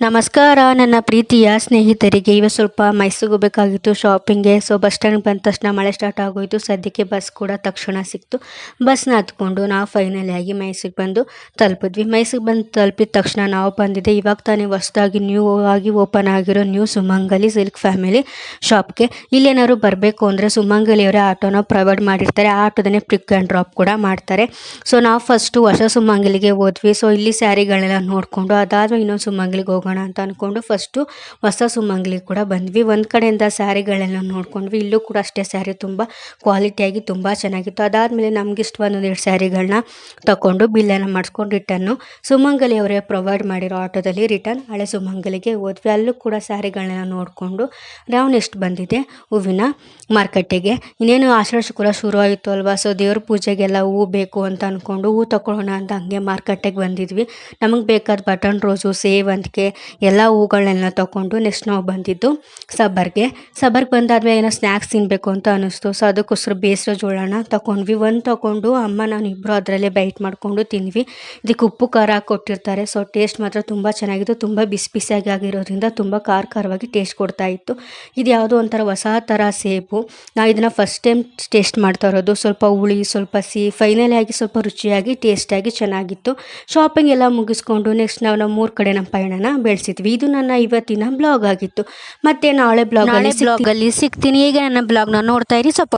ನಮಸ್ಕಾರ ನನ್ನ ಪ್ರೀತಿಯ ಸ್ನೇಹಿತರಿಗೆ. ಇವತ್ತು ಸ್ವಲ್ಪ ಮೈಸೂರಿಗೆ ಹೋಗಬೇಕಾಗಿತ್ತು ಶಾಪಿಂಗ್ಗೆ. ಬಸ್ ಸ್ಟ್ಯಾಂಡ್ ಬಂದ ತಕ್ಷಣ ಮಳೆ ಸ್ಟಾರ್ಟ್ ಆಗೋಯಿತು. ಸದ್ಯಕ್ಕೆ ಬಸ್ ಕೂಡ ತಕ್ಷಣ ಸಿಕ್ತು. ಬಸ್ನ ಹತ್ಕೊಂಡು ನಾವು ಫೈನಲಿ ಆಗಿ ಮೈಸೂರಿಗೆ ಬಂದು ತಲುಪಿದ್ವಿ. ಮೈಸೂರಿಗೆ ಬಂದು ತಲುಪಿದ ತಕ್ಷಣ ನಾವು ಬಂದಿದ್ದೆ ಇವಾಗ ತಾನೇ ಹೊಸದಾಗಿ ನ್ಯೂ ಆಗಿ ಓಪನ್ ಆಗಿರೋ ನ್ಯೂ ಸುಮಂಗಲಿ ಸಿಲ್ಕ್ ಫ್ಯಾಮಿಲಿ ಶಾಪ್ಗೆ. ಇಲ್ಲೇನಾದ್ರು ಬರಬೇಕು ಅಂದರೆ ಸುಮಂಗಲಿಯವರೇ ಆಟೋನ ಪ್ರೊವೈಡ್ ಮಾಡಿರ್ತಾರೆ. ಆ ಆಟೋದನ್ನೇ ಪಿಕ್ ಆ್ಯಂಡ್ ಡ್ರಾಪ್ ಕೂಡ ಮಾಡ್ತಾರೆ. ನಾವು ಫಸ್ಟು ಹೊಸ ಸುಮಂಗಲಿಗೆ ಹೋದ್ವಿ. ಇಲ್ಲಿ ಸ್ಯಾರಿಗಳನ್ನೆಲ್ಲ ನೋಡಿಕೊಂಡು ಅದಾದ್ಮೇಲೆ ಇನ್ನೊಂದು ಸುಮಂಗಲಿಗೆ ಹೋಗೋಣ ಅಂತ ಅಂದ್ಕೊಂಡು ಫಸ್ಟು ಹೊಸ ಸುಮಂಗಲಿ ಕೂಡ ಬಂದ್ವಿ. ಒಂದು ಕಡೆಯಿಂದ ಸ್ಯಾರಿಗಳೆಲ್ಲ ನೋಡ್ಕೊಂಡ್ವಿ. ಇಲ್ಲೂ ಕೂಡ ಅಷ್ಟೇ ಸ್ಯಾರಿ ತುಂಬ ಕ್ವಾಲಿಟಿಯಾಗಿ ತುಂಬ ಚೆನ್ನಾಗಿತ್ತು. ಅದಾದಮೇಲೆ ನಮ್ಗೆ ಒಂದೆರಡು ಸ್ಯಾರಿಗಳನ್ನ ತಗೊಂಡು ಬಿಲ್ಲನ್ನು ಮಾಡಿಸ್ಕೊಂಡು ರಿಟರ್ನು ಸುಮಂಗಲಿಯವರೇ ಪ್ರೊವೈಡ್ ಮಾಡಿರೋ ಆಟೋದಲ್ಲಿ ರಿಟರ್ನ್ ಹಳೆ ಸುಮಂಗಲಿಗೆ ಹೋದ್ವಿ. ಅಲ್ಲೂ ಕೂಡ ಸ್ಯಾರಿಗಳನ್ನೆಲ್ಲ ನೋಡಿಕೊಂಡು ನಾವು ನೆಕ್ಸ್ಟ್ ಬಂದಿದೆ ಹೂವಿನ ಮಾರ್ಕೆಟಿಗೆ. ಇನ್ನೇನು ಆಷಾಢ ಶುಕ್ರ ಶುರು ಆಯಿತು ಅಲ್ವಾ. ದೇವ್ರ ಪೂಜೆಗೆಲ್ಲ ಹೂ ಬೇಕು ಅಂತ ಅಂದ್ಕೊಂಡು ಹೂ ತಗೊಳ್ಳೋಣ ಅಂತ ಹಂಗೆ ಮಾರ್ಕೆಟಿಗೆ ಬಂದಿದ್ವಿ. ನಮಗೆ ಬೇಕಾದ ಬಟನ್ ರೋಸು, ಸೇವಂತಿಗೆ ಎಲ್ಲ ಹೂಗಳನ್ನೆಲ್ಲ ತಗೊಂಡು ನೆಕ್ಸ್ಟ್ ನಾವು ಬಂದಿದ್ದು ಸಬ್ಬರ್ಗೆ ಬಂದಾದ್ಮೇಲೆ ಏನೋ ಸ್ನ್ಯಾಕ್ಸ್ ತಿನ್ನಬೇಕು ಅಂತ ಅನ್ನಿಸ್ತು. ಅದಕ್ಕೋಸ್ಕರ ಬೇಸರ ಜೋಳನ ತಗೊಂಡ್ವಿ. ಒಂದು ತಗೊಂಡು ಅಮ್ಮ ನಾನು ಇಬ್ಬರು ಅದರಲ್ಲೇ ಬೈಟ್ ಮಾಡಿಕೊಂಡು ತಿಂದ್ವಿ. ಇದಕ್ಕೆ ಉಪ್ಪು ಖಾರ ಕೊಟ್ಟಿರ್ತಾರೆ. ಟೇಸ್ಟ್ ಮಾತ್ರ ತುಂಬ ಚೆನ್ನಾಗಿತ್ತು. ತುಂಬ ಬಿಸಿ ಬಿಸಿಯಾಗಿ ಆಗಿರೋದ್ರಿಂದ ತುಂಬ ಖಾರವಾಗಿ ಟೇಸ್ಟ್ ಕೊಡ್ತಾ ಇತ್ತು. ಇದು ಯಾವುದೋ ಒಂಥರ ಹೊಸ ಥರ ಸೇಬು. ನಾವು ಇದನ್ನು ಫಸ್ಟ್ ಟೈಮ್ ಟೇಸ್ಟ್ ಮಾಡ್ತಾ ಇರೋದು. ಸ್ವಲ್ಪ ಹುಳಿ, ಸ್ವಲ್ಪ ಸಿಹಿ, ಫೈನಲಿ ಆಗಿ ಸ್ವಲ್ಪ ರುಚಿಯಾಗಿ ಟೇಸ್ಟಾಗಿ ಚೆನ್ನಾಗಿತ್ತು. ಶಾಪಿಂಗ್ ಎಲ್ಲ ಮುಗಿಸ್ಕೊಂಡು ನೆಕ್ಸ್ಟ್ ನಾವು ನಮ್ಮ ಮೂರು ಕಡೆ ನಮ್ಮ ಪಯಣನ ಬೆಳೆಸಿದ್ವಿ. ಇದು ನನ್ನ ಇವತ್ತಿನ ಬ್ಲಾಗ್ ಆಗಿತ್ತು. ಮತ್ತೆ ನಾಳೆ ಬ್ಲಾಗಲ್ಲಿ ಸಿಗ್ತೀನಿ. ಈಗ ನನ್ನ ಬ್ಲಾಗ್ನ ನೋಡ್ತಾ ಇರಿ.